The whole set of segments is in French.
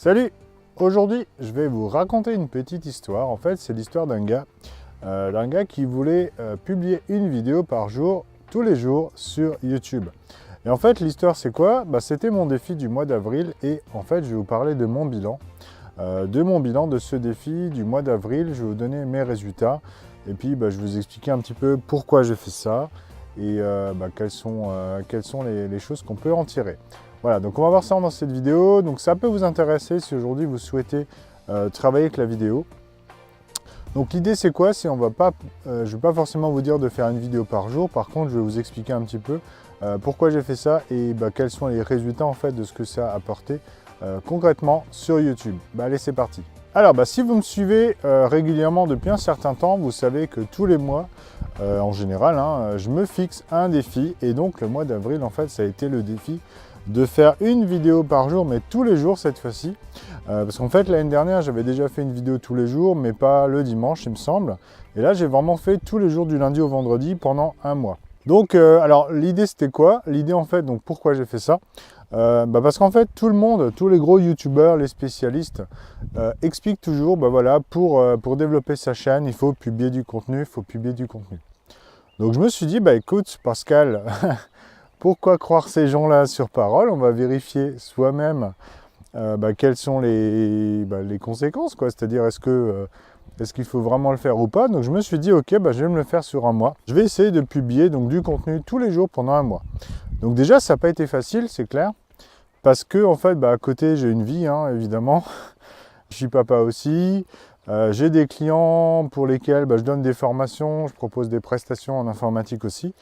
Salut! Aujourd'hui, je vais vous raconter une petite histoire. En fait, c'est l'histoire d'un gars qui voulait publier une vidéo par jour, tous les jours, sur YouTube. Et en fait, l'histoire, c'est quoi? C'était mon défi du mois d'avril et en fait, je vais vous parler de mon bilan. De ce défi du mois d'avril. Je vais vous donner mes résultats et puis je vais vous expliquer un petit peu pourquoi j'ai fait ça et quelles sont les choses qu'on peut en tirer. Voilà, donc on va voir ça dans cette vidéo. Donc ça peut vous intéresser si aujourd'hui vous souhaitez travailler avec la vidéo. Donc l'idée c'est quoi? Je ne vais pas forcément vous dire de faire une vidéo par jour. Par contre, je vais vous expliquer un petit peu pourquoi j'ai fait ça et quels sont les résultats en fait de ce que ça a apporté concrètement sur YouTube. Allez, c'est parti. Alors, si vous me suivez régulièrement depuis un certain temps, vous savez que tous les mois, en général, je me fixe un défi. Et donc le mois d'avril, en fait, ça a été le défi de faire une vidéo par jour, mais tous les jours cette fois-ci. Parce qu'en fait, l'année dernière, j'avais déjà fait une vidéo tous les jours, mais pas le dimanche, il me semble. Et là, j'ai vraiment fait tous les jours du lundi au vendredi pendant un mois. Donc, alors, l'idée, c'était quoi? L'idée, en fait, donc pourquoi j'ai fait ça? Parce qu'en fait, tout le monde, tous les gros youtubeurs, les spécialistes, expliquent toujours, pour développer sa chaîne, il faut publier du contenu, Donc, je me suis dit, écoute, Pascal, pourquoi croire ces gens-là sur parole? On va vérifier soi-même quelles sont les conséquences, quoi. C'est-à-dire, est-ce qu'il faut vraiment le faire ou pas? Donc je me suis dit, ok, je vais me le faire sur un mois. Je vais essayer de publier donc, du contenu tous les jours pendant un mois. Donc déjà, ça n'a pas été facile, c'est clair. Parce que, en fait, à côté, j'ai une vie, évidemment. Je suis papa aussi. J'ai des clients pour lesquels je donne des formations, je propose des prestations en informatique aussi.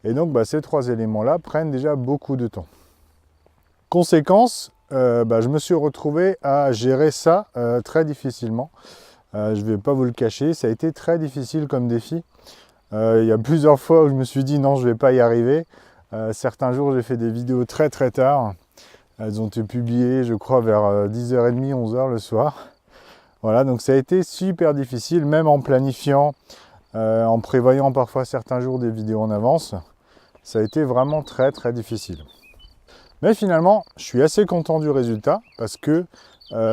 Et donc, ces trois éléments-là prennent déjà beaucoup de temps. Conséquence, je me suis retrouvé à gérer ça très difficilement. Je ne vais pas vous le cacher, ça a été très difficile comme défi. Il y a plusieurs fois où je me suis dit non, je ne vais pas y arriver. Certains jours, j'ai fait des vidéos très très tard. Elles ont été publiées, je crois, vers 10h30, 11h le soir. Voilà, donc ça a été super difficile, même en planifiant, en prévoyant parfois certains jours des vidéos en avance. Ça a été vraiment très très difficile. Mais finalement, je suis assez content du résultat parce que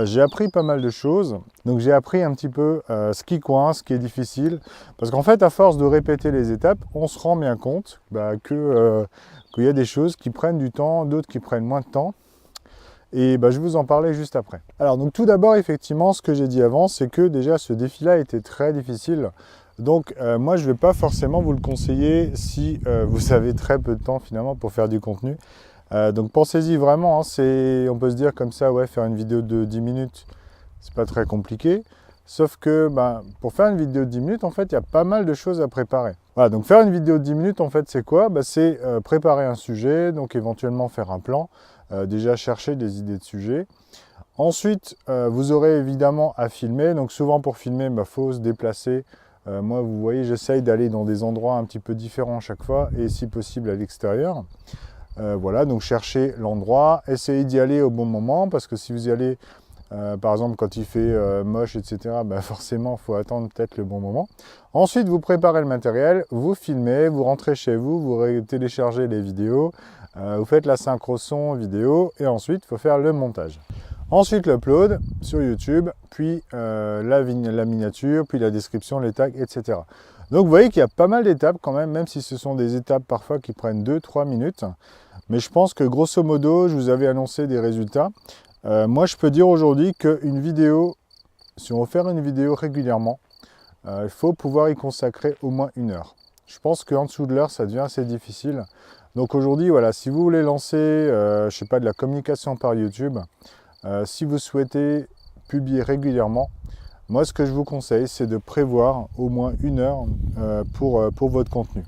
j'ai appris pas mal de choses. Donc j'ai appris un petit peu ce qui coince, ce qui est difficile. Parce qu'en fait, à force de répéter les étapes, on se rend bien compte qu'il y a des choses qui prennent du temps, d'autres qui prennent moins de temps. Et je vais vous en parler juste après. Alors donc tout d'abord, effectivement, ce que j'ai dit avant, c'est que déjà ce défi-là était très difficile. Donc moi, je ne vais pas forcément vous le conseiller si vous avez très peu de temps finalement pour faire du contenu. Donc pensez-y vraiment, on peut se dire comme ça, ouais, faire une vidéo de 10 minutes, c'est pas très compliqué. Sauf que pour faire une vidéo de 10 minutes, en fait, il y a pas mal de choses à préparer. Voilà, donc faire une vidéo de 10 minutes, en fait, c'est quoi? C'est préparer un sujet, donc éventuellement faire un plan, déjà chercher des idées de sujet. Ensuite, vous aurez évidemment à filmer. Donc souvent pour filmer, il faut se déplacer. Moi, vous voyez, j'essaye d'aller dans des endroits un petit peu différents chaque fois et si possible à l'extérieur. Voilà, donc cherchez l'endroit, essayez d'y aller au bon moment parce que si vous y allez, par exemple, quand il fait moche, etc., forcément, il faut attendre peut-être le bon moment. Ensuite, vous préparez le matériel, vous filmez, vous rentrez chez vous, vous téléchargez les vidéos, vous faites la synchro son vidéo et ensuite, il faut faire le montage. Ensuite, l'upload sur YouTube, puis la miniature, puis la description, les tags, etc. Donc, vous voyez qu'il y a pas mal d'étapes quand même si ce sont des étapes parfois qui prennent 2-3 minutes. Mais je pense que grosso modo, je vous avais annoncé des résultats. Moi, je peux dire aujourd'hui qu'une vidéo, si on veut faire une vidéo régulièrement, il faut pouvoir y consacrer au moins 1 heure. Je pense qu'en dessous de l'heure, ça devient assez difficile. Donc aujourd'hui, voilà, si vous voulez lancer, je sais pas, de la communication par YouTube, si vous souhaitez publier régulièrement, moi, ce que je vous conseille, c'est de prévoir au moins 1 heure pour votre contenu.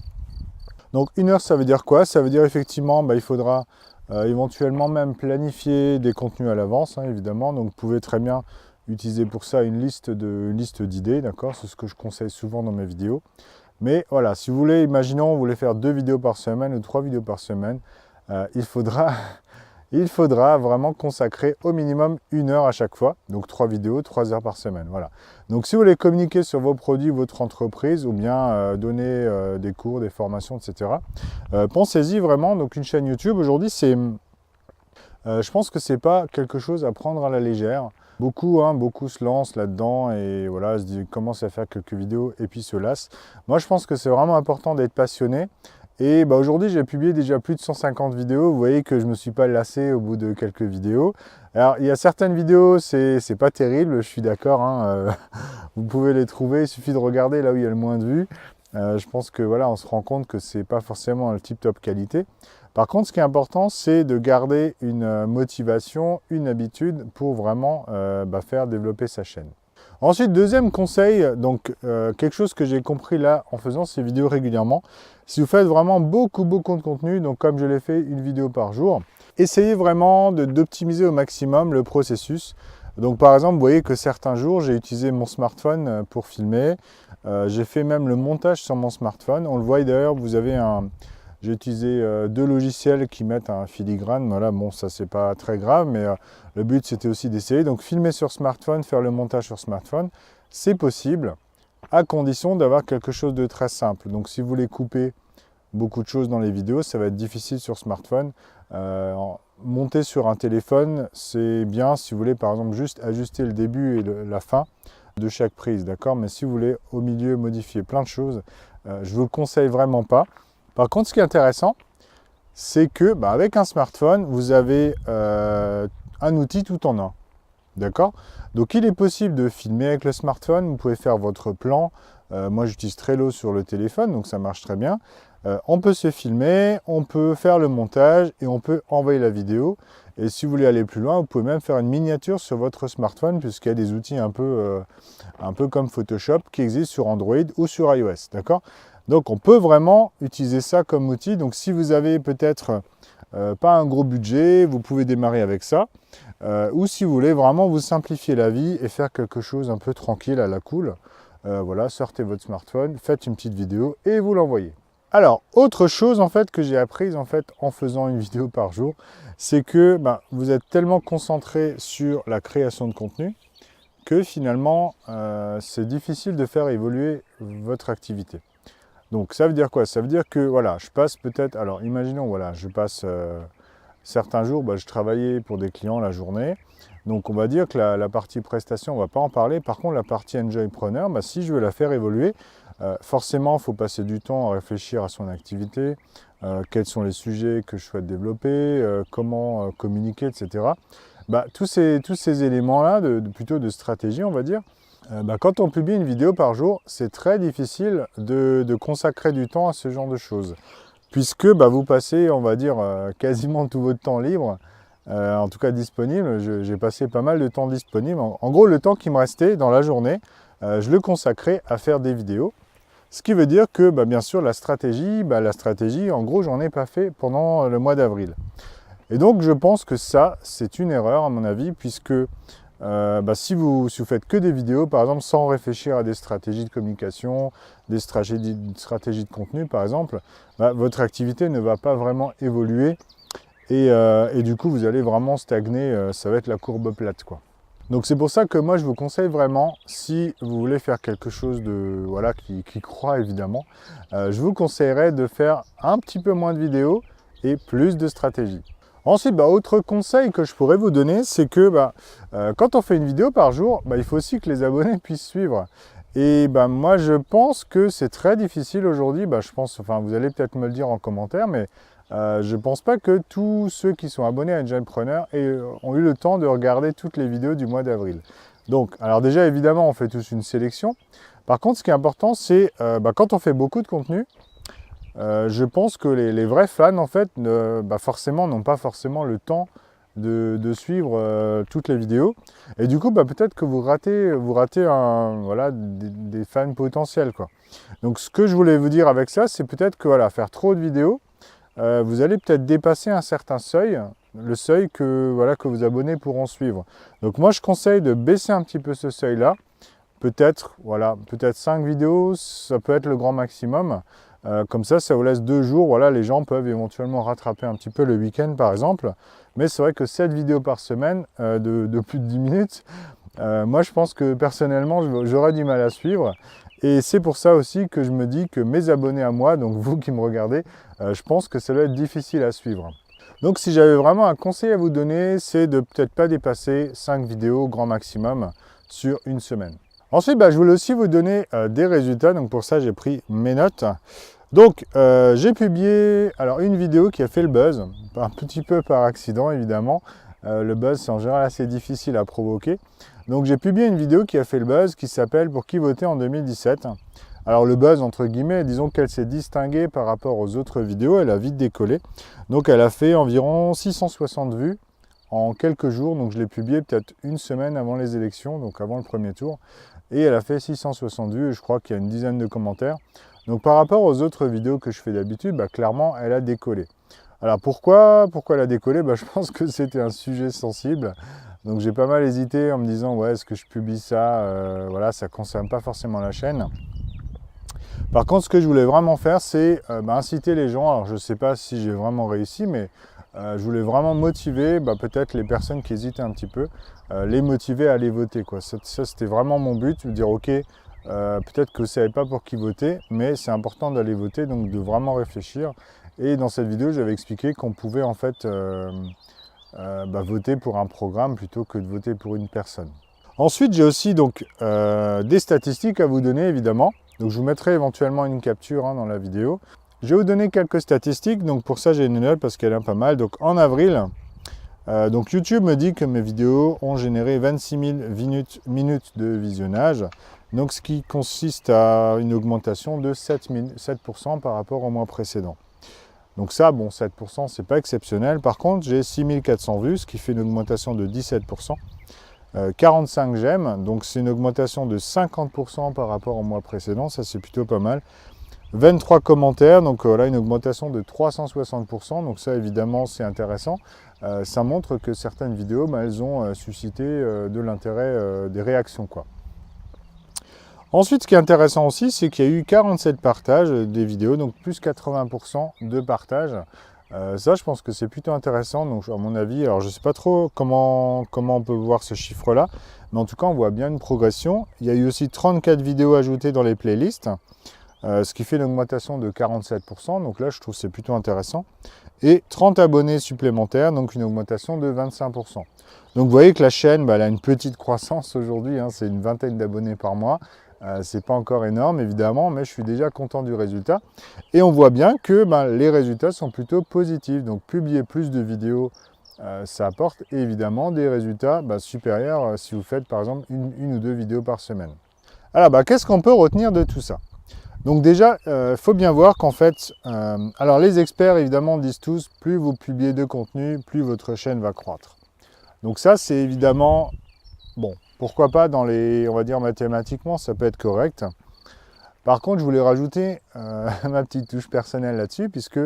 Donc 1 heure, ça veut dire quoi? Ça veut dire effectivement, il faudra éventuellement même planifier des contenus à l'avance, évidemment. Donc vous pouvez très bien utiliser pour ça une liste d'idées, d'accord? C'est ce que je conseille souvent dans mes vidéos. Mais voilà, si vous voulez, imaginons, vous voulez faire 2 vidéos par semaine ou 3 vidéos par semaine, il faudra vraiment consacrer au minimum 1 heure à chaque fois. Donc 3 vidéos, 3 heures par semaine. Voilà. Donc si vous voulez communiquer sur vos produits, votre entreprise, ou bien donner des cours, des formations, etc. Pensez-y vraiment. Donc une chaîne YouTube, aujourd'hui, je pense que c'est pas quelque chose à prendre à la légère. Beaucoup se lancent là-dedans et voilà, commencent à faire quelques vidéos et puis se lassent. Moi, je pense que c'est vraiment important d'être passionné. Et aujourd'hui, j'ai publié déjà plus de 150 vidéos. Vous voyez que je ne me suis pas lassé au bout de quelques vidéos. Alors, il y a certaines vidéos, c'est pas terrible, je suis d'accord. Vous pouvez les trouver, il suffit de regarder là où il y a le moins de vues. Je pense que voilà, on se rend compte que c'est pas forcément le tip-top qualité. Par contre, ce qui est important, c'est de garder une motivation, une habitude pour vraiment faire développer sa chaîne. Ensuite, deuxième conseil, donc quelque chose que j'ai compris là en faisant ces vidéos régulièrement. Si vous faites vraiment beaucoup de contenu, donc comme je l'ai fait, une vidéo par jour, essayez vraiment d'optimiser au maximum le processus. Donc par exemple, vous voyez que certains jours, j'ai utilisé mon smartphone pour filmer. J'ai fait même le montage sur mon smartphone. On le voit d'ailleurs, j'ai utilisé 2 logiciels qui mettent un filigrane. Voilà, bon, ça c'est pas très grave, mais le but c'était aussi d'essayer. Donc filmer sur smartphone, faire le montage sur smartphone, c'est possible, à condition d'avoir quelque chose de très simple. Donc si vous voulez couper beaucoup de choses dans les vidéos, ça va être difficile sur smartphone. Monter sur un téléphone, c'est bien si vous voulez par exemple juste ajuster le début et la fin de chaque prise, d'accord? Mais si vous voulez au milieu modifier plein de choses, je vous le conseille vraiment pas. Par contre, ce qui est intéressant, c'est que avec un smartphone, vous avez un outil tout en un. D'accord? Donc, il est possible de filmer avec le smartphone. Vous pouvez faire votre plan. Moi, j'utilise Trello sur le téléphone, donc ça marche très bien. On peut se filmer, on peut faire le montage et on peut envoyer la vidéo. Et si vous voulez aller plus loin, vous pouvez même faire une miniature sur votre smartphone puisqu'il y a des outils un peu comme Photoshop qui existent sur Android ou sur iOS. D'accord? Donc on peut vraiment utiliser ça comme outil. Donc si vous avez peut-être pas un gros budget, vous pouvez démarrer avec ça. Ou si vous voulez vraiment vous simplifier la vie et faire quelque chose un peu tranquille à la cool, voilà, sortez votre smartphone, faites une petite vidéo et vous l'envoyez. Alors, autre chose en fait que j'ai apprise en faisant une vidéo par jour, c'est que vous êtes tellement concentré sur la création de contenu que finalement c'est difficile de faire évoluer votre activité. Donc ça veut dire quoi? Ça veut dire que voilà, je passe peut-être, alors imaginons, voilà, je passe certains jours, je travaillais pour des clients la journée. Donc on va dire que la partie prestation, on ne va pas en parler. Par contre, la partie Enjoypreneur, si je veux la faire évoluer, forcément, il faut passer du temps à réfléchir à son activité, quels sont les sujets que je souhaite développer, comment communiquer, etc. Tous ces éléments-là, plutôt de stratégie, on va dire, quand on publie une vidéo par jour, c'est très difficile de consacrer du temps à ce genre de choses. Puisque vous passez, on va dire, quasiment tout votre temps libre, en tout cas disponible. J'ai passé pas mal de temps disponible. En gros, le temps qui me restait dans la journée, je le consacrais à faire des vidéos. Ce qui veut dire que, bien sûr, la stratégie, en gros, j'en ai pas fait pendant le mois d'avril. Et donc, je pense que ça, c'est une erreur, à mon avis, puisque si vous faites que des vidéos, par exemple, sans réfléchir à des stratégies de communication, des stratégies de contenu, par exemple, votre activité ne va pas vraiment évoluer et du coup, vous allez vraiment stagner, ça va être la courbe plate, quoi. Donc c'est pour ça que moi, je vous conseille vraiment, si vous voulez faire quelque chose de voilà qui croît évidemment, je vous conseillerais de faire un petit peu moins de vidéos et plus de stratégies. Ensuite, autre conseil que je pourrais vous donner, c'est que quand on fait une vidéo par jour, il faut aussi que les abonnés puissent suivre. Et moi, je pense que c'est très difficile aujourd'hui. Vous allez peut-être me le dire en commentaire, mais je ne pense pas que tous ceux qui sont abonnés à Enjoypreneur ont eu le temps de regarder toutes les vidéos du mois d'avril. Donc, alors déjà, évidemment, on fait tous une sélection. Par contre, ce qui est important, c'est quand on fait beaucoup de contenu, je pense que les vrais fans, en fait, forcément, n'ont pas forcément le temps de suivre toutes les vidéos. Et du coup, peut-être que vous ratez des fans potentiels, quoi. Donc, ce que je voulais vous dire avec ça, c'est peut-être que faire trop de vidéos, vous allez peut-être dépasser un certain seuil, le seuil que vos abonnés pourront suivre. Donc, moi, je conseille de baisser un petit peu ce seuil-là. Peut-être 5 vidéos, ça peut être le grand maximum. Comme ça vous laisse 2 jours. Les gens peuvent éventuellement rattraper un petit peu le week-end, par exemple. Mais c'est vrai que 7 vidéos par semaine de plus de 10 minutes, moi, je pense que personnellement, j'aurais du mal à suivre. Et c'est pour ça aussi que je me dis que mes abonnés à moi, donc vous qui me regardez, je pense que ça doit être difficile à suivre. Donc si j'avais vraiment un conseil à vous donner, c'est de peut-être pas dépasser 5 vidéos grand maximum sur une semaine. Ensuite, je voulais aussi vous donner des résultats. Donc pour ça, j'ai pris mes notes. Donc j'ai publié une vidéo qui a fait le buzz, un petit peu par accident évidemment. Le buzz, c'est en général assez difficile à provoquer. Donc j'ai publié une vidéo qui a fait le buzz qui s'appelle « Pour qui voter en 2017 ?» Alors le buzz, entre guillemets, disons qu'elle s'est distinguée par rapport aux autres vidéos, elle a vite décollé. Donc elle a fait environ 660 vues en quelques jours. Donc je l'ai publiée peut-être une semaine avant les élections, donc avant le premier tour. Et elle a fait 660 vues et je crois qu'il y a une dizaine de commentaires. Donc par rapport aux autres vidéos que je fais d'habitude, clairement elle a décollé. Alors pourquoi elle a décollé? Je pense que c'était un sujet sensible. Donc j'ai pas mal hésité en me disant ouais, est-ce que je publie ça? Voilà, ça ne concerne pas forcément la chaîne. Par contre, ce que je voulais vraiment faire, c'est inciter les gens. Alors je ne sais pas si j'ai vraiment réussi, mais je voulais vraiment motiver peut-être les personnes qui hésitaient un petit peu, les motiver à aller voter, quoi. Ça c'était vraiment mon but, de dire ok, peut-être que vous ne savez pas pour qui voter, mais c'est important d'aller voter, donc de vraiment réfléchir. Et dans cette vidéo, j'avais expliqué qu'on pouvait en fait voter pour un programme plutôt que de voter pour une personne. Ensuite, j'ai aussi donc des statistiques à vous donner, évidemment. Donc je vous mettrai éventuellement une capture dans la vidéo. Je vais vous donner quelques statistiques. Donc pour ça, j'ai une note parce qu'elle est pas mal. Donc en avril, donc YouTube me dit que mes vidéos ont généré 26 000 minutes de visionnage. Donc ce qui consiste à une augmentation de 7% par rapport au mois précédent. Donc ça, bon, 7%, c'est pas exceptionnel. Par contre, j'ai 6400 vues, ce qui fait une augmentation de 17%. 45 j'aime, donc c'est une augmentation de 50% par rapport au mois précédent, ça c'est plutôt pas mal. 23 commentaires, donc voilà, une augmentation de 360%, donc ça évidemment c'est intéressant. Ça montre que certaines vidéos, elles ont suscité de l'intérêt, des réactions, quoi. Ensuite, ce qui est intéressant aussi, c'est qu'il y a eu 47 partages des vidéos, donc plus 80% de partages. Ça, je pense que c'est plutôt intéressant. Donc, à mon avis, alors je ne sais pas trop comment on peut voir ce chiffre-là, mais en tout cas, on voit bien une progression. Il y a eu aussi 34 vidéos ajoutées dans les playlists, ce qui fait une augmentation de 47%. Donc là, je trouve que c'est plutôt intéressant. Et 30 abonnés supplémentaires, donc une augmentation de 25%. Donc, vous voyez que la chaîne, elle a une petite croissance aujourd'hui. C'est une vingtaine d'abonnés par mois. C'est pas encore énorme évidemment, mais je suis déjà content du résultat. Et on voit bien que les résultats sont plutôt positifs. Donc publier plus de vidéos, ça apporte évidemment des résultats supérieurs si vous faites par exemple une ou deux vidéos par semaine. Alors qu'est-ce qu'on peut retenir de tout ça? Donc déjà, il faut bien voir qu'en fait, alors les experts évidemment disent tous, plus vous publiez de contenu, plus votre chaîne va croître. Donc ça c'est évidemment, bon, pourquoi pas dans les, on va dire mathématiquement, ça peut être correct. Par contre, je voulais rajouter ma petite touche personnelle là-dessus, puisque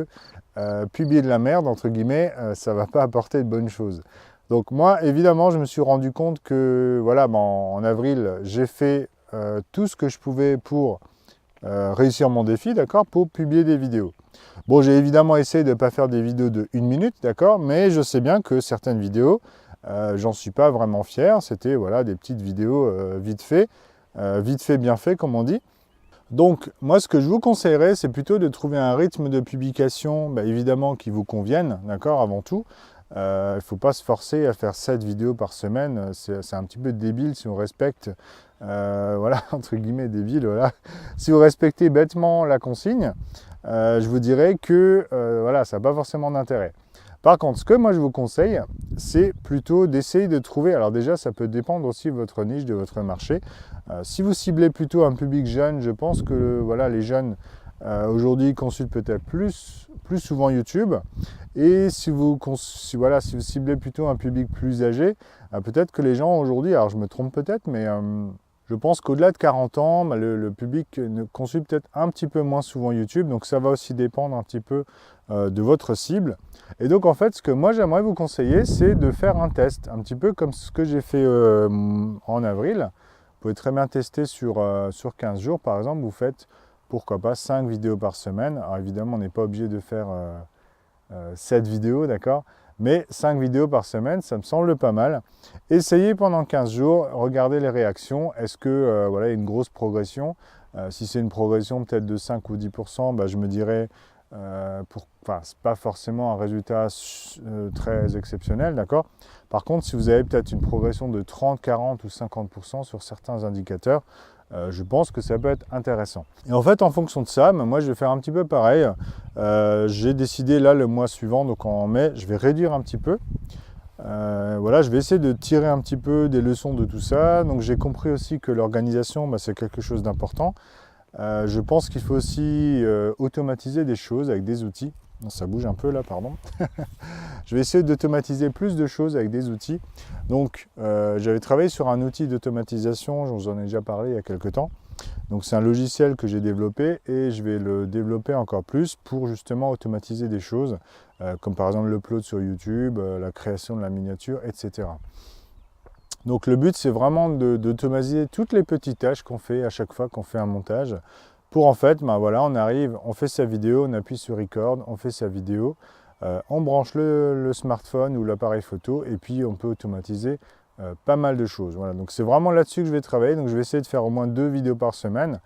publier de la merde, entre guillemets, ça ne va pas apporter de bonnes choses. Donc moi, évidemment, je me suis rendu compte que, voilà, en avril, j'ai fait tout ce que je pouvais pour réussir mon défi, d'accord, pour publier des vidéos. Bon, j'ai évidemment essayé de ne pas faire des vidéos de 1 minute, d'accord, mais je sais bien que certaines vidéos, j'en suis pas vraiment fier. C'était voilà, des petites vidéos vite fait, bien fait, comme on dit. Donc, moi, ce que je vous conseillerais, c'est plutôt de trouver un rythme de publication, évidemment, qui vous convienne, d'accord, avant tout. Il ne faut pas se forcer à faire 7 vidéos par semaine. C'est un petit peu débile si on respecte, voilà, entre guillemets, débile, voilà. Si vous respectez bêtement la consigne, je vous dirais que, voilà, ça n'a pas forcément d'intérêt. Par contre, ce que moi je vous conseille, c'est plutôt d'essayer de trouver, alors déjà ça peut dépendre aussi de votre niche, de votre marché. Si vous ciblez plutôt un public jeune, je pense que voilà, les jeunes aujourd'hui consultent peut-être plus souvent YouTube. Et si vous ciblez plutôt un public plus âgé, peut-être que les gens aujourd'hui, alors je me trompe peut-être, mais je pense qu'au-delà de 40 ans, le public consulte peut-être un petit peu moins souvent YouTube. Donc ça va aussi dépendre un petit peu de votre cible. Et donc en fait, ce que moi j'aimerais vous conseiller, c'est de faire un test, un petit peu comme ce que j'ai fait en avril. Vous pouvez très bien tester sur 15 jours, par exemple. Vous faites, pourquoi pas, 5 vidéos par semaine. Alors évidemment, on n'est pas obligé de faire 7 vidéos, d'accord? Mais 5 vidéos par semaine, ça me semble pas mal. Essayez pendant 15 jours, regardez les réactions. Est-ce que voilà, il y a une grosse progression? Si c'est une progression peut-être de 5 ou 10%, je me dirais Enfin, c'est pas forcément un résultat très exceptionnel, d'accord? Par contre, si vous avez peut-être une progression de 30, 40 ou 50% sur certains indicateurs, je pense que ça peut être intéressant. Et en fait, en fonction de ça, moi je vais faire un petit peu pareil. J'ai décidé là le mois suivant, donc en mai, je vais réduire un petit peu. Voilà, je vais essayer de tirer un petit peu des leçons de tout ça. Donc j'ai compris aussi que l'organisation, c'est quelque chose d'important. Je pense qu'il faut aussi automatiser des choses avec des outils. Non, ça bouge un peu là, pardon. Je vais essayer d'automatiser plus de choses avec des outils. Donc j'avais travaillé sur un outil d'automatisation, je vous en ai déjà parlé il y a quelques temps. Donc c'est un logiciel que j'ai développé et je vais le développer encore plus pour justement automatiser des choses, comme par exemple l'upload sur YouTube, la création de la miniature, etc. Donc le but c'est vraiment d'automatiser toutes les petites tâches qu'on fait à chaque fois qu'on fait un montage, pour en fait, voilà, on arrive, on fait sa vidéo, on appuie sur record, on fait sa vidéo, on branche le smartphone ou l'appareil photo et puis on peut automatiser pas mal de choses. Voilà, donc c'est vraiment là-dessus que je vais travailler. Donc je vais essayer de faire au moins 2 vidéos par semaine.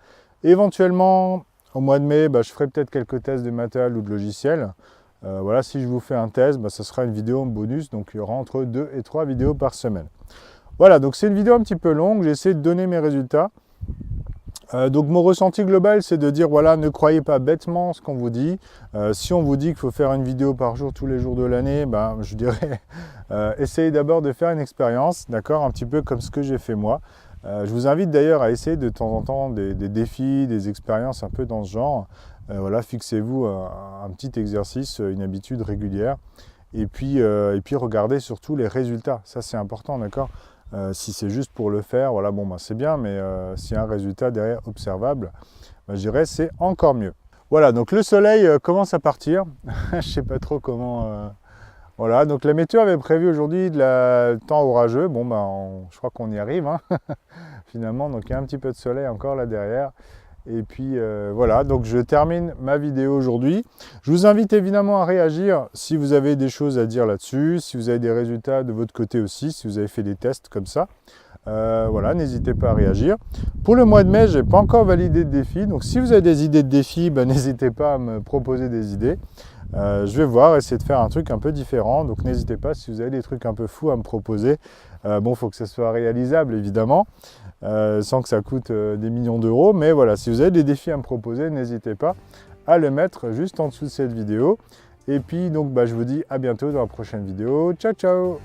Éventuellement, au mois de mai, je ferai peut-être quelques tests de matériel ou de logiciel. Voilà, si je vous fais un test, ça sera une vidéo bonus. Donc il y aura entre 2 et 3 vidéos par semaine. Voilà, donc c'est une vidéo un petit peu longue. J'ai essayé de donner mes résultats. Donc mon ressenti global, c'est de dire, voilà, ne croyez pas bêtement ce qu'on vous dit. Si on vous dit qu'il faut faire une vidéo par jour tous les jours de l'année, je dirais, essayez d'abord de faire une expérience, d'accord, un petit peu comme ce que j'ai fait moi. Je vous invite d'ailleurs à essayer de temps en temps des défis, des expériences un peu dans ce genre. Voilà, fixez-vous un petit exercice, une habitude régulière. Et puis regardez surtout les résultats. Ça, c'est important, d'accord? Si c'est juste pour le faire, voilà, c'est bien, mais s'il y a un résultat derrière observable, je dirais c'est encore mieux. Voilà, donc le soleil commence à partir. Je ne sais pas trop comment. Voilà, donc la météo avait prévu aujourd'hui le temps orageux. Je crois qu'on y arrive, hein, finalement. Donc il y a un petit peu de soleil encore là derrière. Et puis voilà, donc je termine ma vidéo aujourd'hui. Je vous invite évidemment à réagir si vous avez des choses à dire là-dessus, si vous avez des résultats de votre côté aussi, si vous avez fait des tests comme ça. Voilà, n'hésitez pas à réagir. Pour le mois de mai, je n'ai pas encore validé de défi. Donc si vous avez des idées de défis, n'hésitez pas à me proposer des idées. Je vais voir, essayer de faire un truc un peu différent. Donc n'hésitez pas si vous avez des trucs un peu fous à me proposer. Il faut que ça soit réalisable évidemment. Sans que ça coûte des millions d'euros. Mais voilà, si vous avez des défis à me proposer, n'hésitez pas à le mettre juste en dessous de cette vidéo. Et puis donc je vous dis à bientôt dans la prochaine vidéo. Ciao ciao!